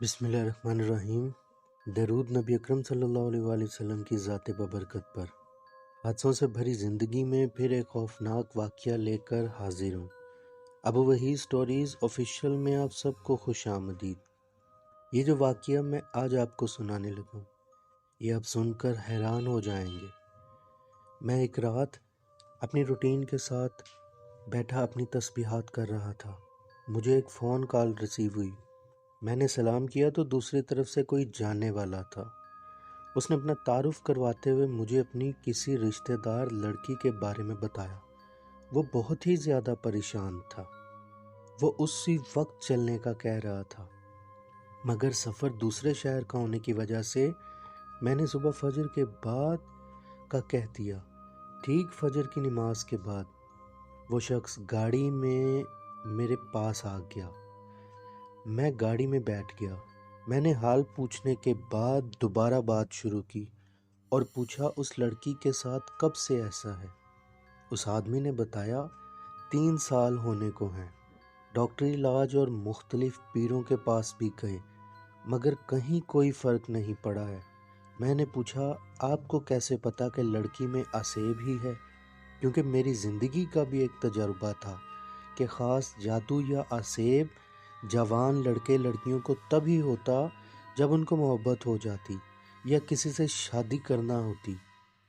بسم اللہ الرحمن الرحیم۔ درود نبی اکرم صلی اللہ علیہ وآلہ وسلم کی ذات ببرکت پر۔ حادثوں سے بھری زندگی میں پھر ایک خوفناک واقعہ لے کر حاضر ہوں۔ ابو وحید سٹوریز آفیشیل میں آپ سب کو خوش آمدید۔ یہ جو واقعہ میں آج آپ کو سنانے لگا ہوں، یہ آپ سن کر حیران ہو جائیں گے۔ میں ایک رات اپنی روٹین کے ساتھ بیٹھا اپنی تسبیحات کر رہا تھا۔ مجھے ایک فون کال ریسیو ہوئی۔ میں نے سلام کیا تو دوسری طرف سے کوئی جاننے والا تھا۔ اس نے اپنا تعارف کرواتے ہوئے مجھے اپنی کسی رشتہ دار لڑکی کے بارے میں بتایا۔ وہ بہت ہی زیادہ پریشان تھا۔ وہ اسی وقت چلنے کا کہہ رہا تھا، مگر سفر دوسرے شہر کا ہونے کی وجہ سے میں نے صبح فجر کے بعد کا کہہ دیا۔ ٹھیک فجر کی نماز کے بعد وہ شخص گاڑی میں میرے پاس آ گیا۔ میں گاڑی میں بیٹھ گیا۔ میں نے حال پوچھنے کے بعد دوبارہ بات شروع کی اور پوچھا اس لڑکی کے ساتھ کب سے ایسا ہے۔ اس آدمی نے بتایا 3 سال ہونے کو ہیں۔ ڈاکٹری علاج اور مختلف پیروں کے پاس بھی گئے، مگر کہیں کوئی فرق نہیں پڑا ہے۔ میں نے پوچھا آپ کو کیسے پتا کہ لڑکی میں عصیب ہی ہے؟ کیونکہ میری زندگی کا بھی ایک تجربہ تھا کہ خاص جادو یا عصیب جوان لڑکے لڑکیوں کو تب ہی ہوتا جب ان کو محبت ہو جاتی، یا کسی سے شادی کرنا ہوتی،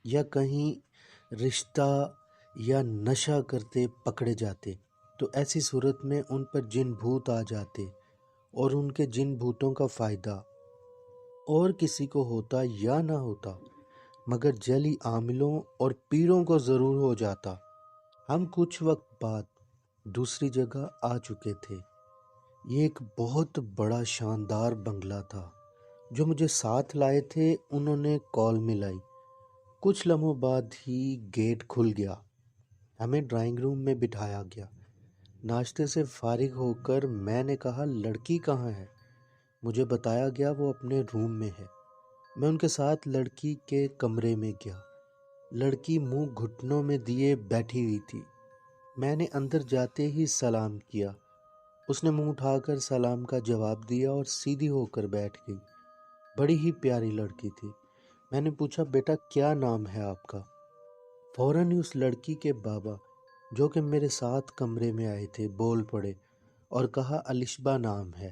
یا کہیں رشتہ یا نشہ کرتے پکڑے جاتے، تو ایسی صورت میں ان پر جن بھوت آ جاتے اور ان کے جن بھوتوں کا فائدہ اور کسی کو ہوتا یا نہ ہوتا، مگر جعلی عاملوں اور پیروں کو ضرور ہو جاتا۔ ہم کچھ وقت بعد دوسری جگہ آ چکے تھے۔ یہ ایک بہت بڑا شاندار بنگلہ تھا۔ جو مجھے ساتھ لائے تھے انہوں نے کال ملائی۔ کچھ لمحوں بعد ہی گیٹ کھل گیا۔ ہمیں ڈرائنگ روم میں بٹھایا گیا۔ ناشتے سے فارغ ہو کر میں نے کہا لڑکی کہاں ہے؟ مجھے بتایا گیا وہ اپنے روم میں ہے۔ میں ان کے ساتھ لڑکی کے کمرے میں گیا۔ لڑکی منہ گھٹنوں میں دیے بیٹھی ہوئی تھی۔ میں نے اندر جاتے ہی سلام کیا۔ اس نے منہ اٹھا کر سلام کا جواب دیا اور سیدھی ہو کر بیٹھ گئی۔ بڑی ہی پیاری لڑکی تھی۔ میں نے پوچھا بیٹا کیا نام ہے آپ کا؟ فوراً ہی اس لڑکی کے بابا جو کہ میرے ساتھ کمرے میں آئے تھے بول پڑے اور کہا الشبہ نام ہے۔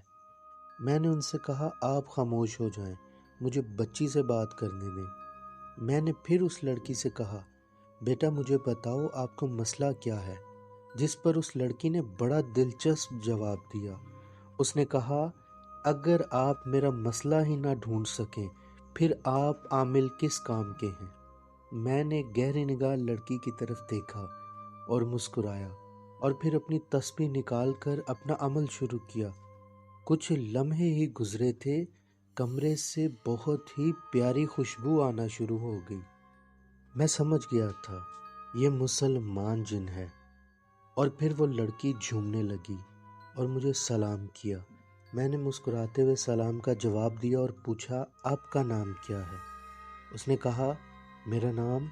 میں نے ان سے کہا آپ خاموش ہو جائیں، مجھے بچی سے بات کرنے دیں۔ میں نے پھر اس لڑکی سے کہا بیٹا مجھے بتاؤ آپ کو مسئلہ کیا ہے؟ جس پر اس لڑکی نے بڑا دلچسپ جواب دیا۔ اس نے کہا اگر آپ میرا مسئلہ ہی نہ ڈھونڈ سکیں پھر آپ عامل کس کام کے ہیں؟ میں نے گہری نگاہ لڑکی کی طرف دیکھا اور مسکرایا اور پھر اپنی تسبیح نکال کر اپنا عمل شروع کیا۔ کچھ لمحے ہی گزرے تھے، کمرے سے بہت ہی پیاری خوشبو آنا شروع ہو گئی۔ میں سمجھ گیا تھا یہ مسلمان جن ہے، اور پھر وہ لڑکی جھومنے لگی اور مجھے سلام کیا۔ میں نے مسکراتے ہوئے سلام کا جواب دیا اور پوچھا آپ کا نام کیا ہے؟ اس نے کہا میرا نام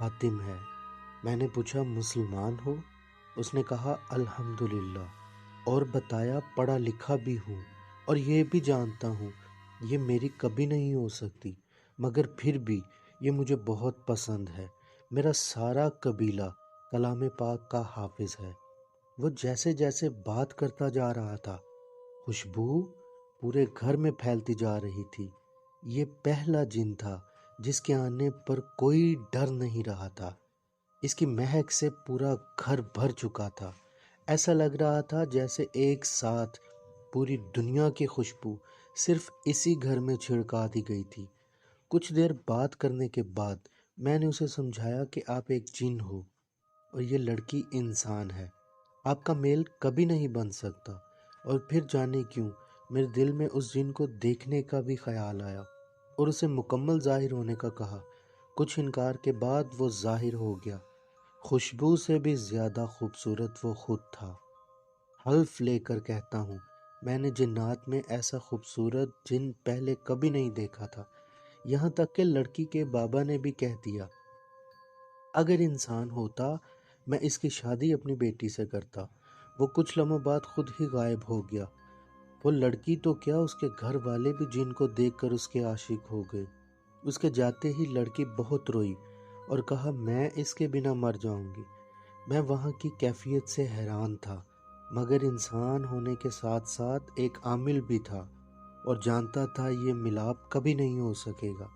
حاتم ہے۔ میں نے پوچھا مسلمان ہو؟ اس نے کہا الحمدللہ، اور بتایا پڑھا لکھا بھی ہوں اور یہ بھی جانتا ہوں یہ میری کبھی نہیں ہو سکتی، مگر پھر بھی یہ مجھے بہت پسند ہے۔ میرا سارا قبیلہ کلام پاک کا حافظ ہے۔ وہ جیسے جیسے بات کرتا جا رہا تھا خوشبو پورے گھر میں پھیلتی جا رہی تھی۔ یہ پہلا جن تھا جس کے آنے پر کوئی ڈر نہیں رہا تھا۔ اس کی مہک سے پورا گھر بھر چکا تھا۔ ایسا لگ رہا تھا جیسے ایک ساتھ پوری دنیا کی خوشبو صرف اسی گھر میں چھڑکا دی گئی تھی۔ کچھ دیر بات کرنے کے بعد میں نے اسے سمجھایا کہ آپ ایک جن ہو اور یہ لڑکی انسان ہے، آپ کا میل کبھی نہیں بن سکتا۔ اور پھر جانے کیوں میرے دل میں اس جن کو دیکھنے کا بھی خیال آیا اور اسے مکمل ظاہر ہونے کا کہا۔ کچھ انکار کے بعد وہ ظاہر ہو گیا۔ خوشبو سے بھی زیادہ خوبصورت وہ خود تھا۔ حلف لے کر کہتا ہوں میں نے جنات میں ایسا خوبصورت جن پہلے کبھی نہیں دیکھا تھا۔ یہاں تک کہ لڑکی کے بابا نے بھی کہہ دیا اگر انسان ہوتا میں اس کی شادی اپنی بیٹی سے کرتا۔ وہ کچھ لمحوں بعد خود ہی غائب ہو گیا وہ لڑکی تو کیا، اس کے گھر والے بھی جن کو دیکھ کر اس کے عاشق ہو گئے۔ اس کے جاتے ہی لڑکی بہت روئی اور کہا میں اس کے بنا مر جاؤں گی۔ میں وہاں کی کیفیت سے حیران تھا، مگر انسان ہونے کے ساتھ ساتھ ایک عامل بھی تھا اور جانتا تھا یہ ملاپ کبھی نہیں ہو سکے گا۔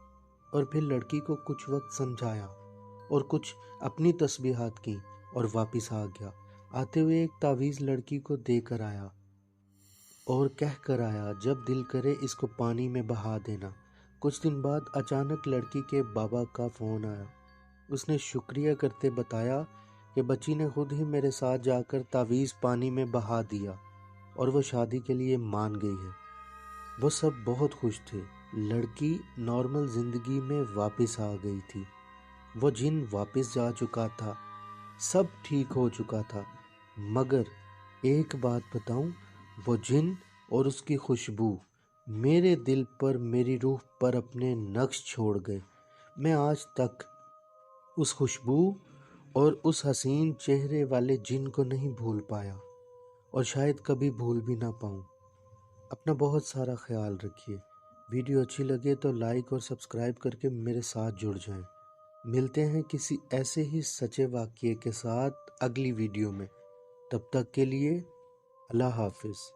اور پھر لڑکی کو کچھ وقت سمجھایا اور کچھ اپنی تسبیحات کی اور واپس آ گیا۔ آتے ہوئے ایک تعویذ لڑکی کو دے کر آیا اور کہہ کر آیا جب دل کرے اس کو پانی میں بہا دینا۔ کچھ دن بعد اچانک لڑکی کے بابا کا فون آیا۔ اس نے شکریہ کرتے بتایا کہ بچی نے خود ہی میرے ساتھ جا کر تعویذ پانی میں بہا دیا اور وہ شادی کے لیے مان گئی ہے۔ وہ سب بہت خوش تھے۔ لڑکی نارمل زندگی میں واپس آ گئی تھی۔ وہ جن واپس جا چکا تھا، سب ٹھیک ہو چکا تھا، مگر ایک بات بتاؤں، وہ جن اور اس کی خوشبو میرے دل پر، میری روح پر اپنے نقش چھوڑ گئے۔ میں آج تک اس خوشبو اور اس حسین چہرے والے جن کو نہیں بھول پایا اور شاید کبھی بھول بھی نہ پاؤں۔ اپنا بہت سارا خیال رکھیے۔ ویڈیو اچھی لگے تو لائک اور سبسکرائب کر کے میرے ساتھ جڑ جائیں۔ ملتے ہیں کسی ایسے ہی سچے واقعے کے ساتھ اگلی ویڈیو میں۔ تب تک کے لیے اللہ حافظ۔